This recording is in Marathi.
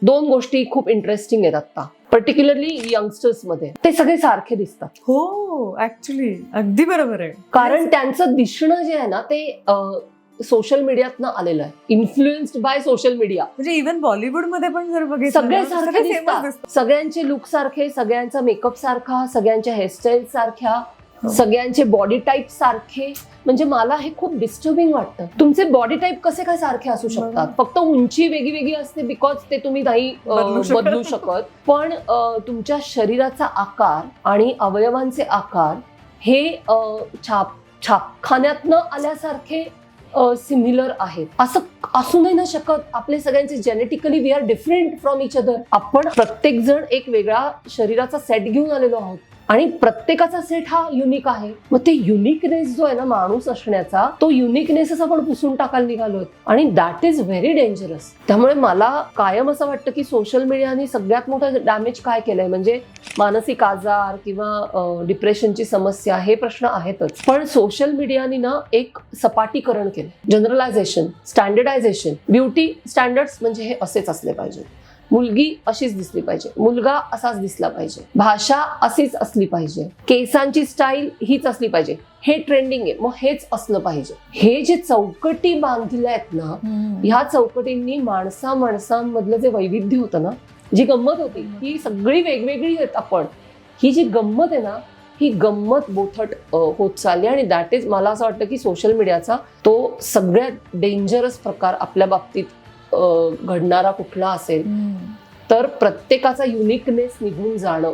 दोन गोष्टी खूप इंटरेस्टिंग आहेत आता, पर्टिक्युलरली यंगस्टर्स मध्ये. ते सगळे सारखे दिसतात. हो, ऍक्च्युली अगदी बरोबर आहे. कारण त्यांचं दिसणं जे आहे ना ते सोशल मीडियातनं आलेलं आहे, इन्फ्लुएन्स्ड बाय सोशल मीडिया. म्हणजे इव्हन बॉलिवूड मध्ये पण जर बघितलं सगळे ना, सारखे सगळे दिसतात. famous दिसतात. सगळ्यांचे लुक सारखे, सगळ्यांचा मेकअप सारखा, सगळ्यांच्या हेअरस्टाईल सारख्या, सगळ्यांचे बॉडी टाईप सारखे. म्हणजे मला हे खूप डिस्टर्बिंग वाटतं. तुमचे बॉडी टाईप कसे काय सारखे असू शकतात? फक्त उंची वेगळी वेगळी असते बिकॉज ते तुम्ही नाही बदलू शकत. पण तुमच्या शरीराचा आकार आणि अवयवांचे आकार हे छापखान्यातनं आल्यासारखे सिमिलर आहेत. असं असू नाही ना शकत. आपले सगळ्यांचे genetically we are different from each other. आपण प्रत्येक जण एक वेगळा शरीराचा सेट घेऊन आलेलो आहोत आणि प्रत्येकाचा सेट हा युनिक आहे. मग ते युनिकनेस जो आहे ना माणूस असण्याचा, तो युनिकनेसच आपण पुसून टाकायला निघालोय आणि दॅट इज व्हेरी डेंजरस. त्यामुळे मला कायम असं वाटतं की सोशल मीडियाने सगळ्यात मोठं डॅमेज काय केलंय म्हणजे मानसिक आजार किंवा डिप्रेशनची समस्या, हे प्रश्न आहेतच. पण सोशल मीडियाने ना एक सपाटीकरण केलं, जनरलायझेशन, स्टँडर्डायझेशन. ब्युटी स्टँडर्ड्स म्हणजे हे असेच असले पाहिजे, मुलगी अशीच दिसली पाहिजे, मुलगा असाच दिसला पाहिजे, भाषा अशीच असली पाहिजे, केसांची स्टाईल हीच असली पाहिजे, हे ट्रेंडिंग आहे मग हेच असलं पाहिजे. हे जे चौकटी बांधल्या आहेत ना, ह्या चौकटींनी माणसांमधलं जे वैविध्य होतं ना, जी गंमत होती, ही सगळी वेगवेगळी आहेत. आपण ही जी गंमत आहे ना, ही गंमत बोथट होत चालली. आणि दॅट इज, मला असं वाटतं की सोशल मीडियाचा तो सगळ्यात डेंजरस प्रकार आपल्या बाबतीत घडणारा कुठला असेल तर प्रत्येकाचा युनिकनेस निघून जाणं.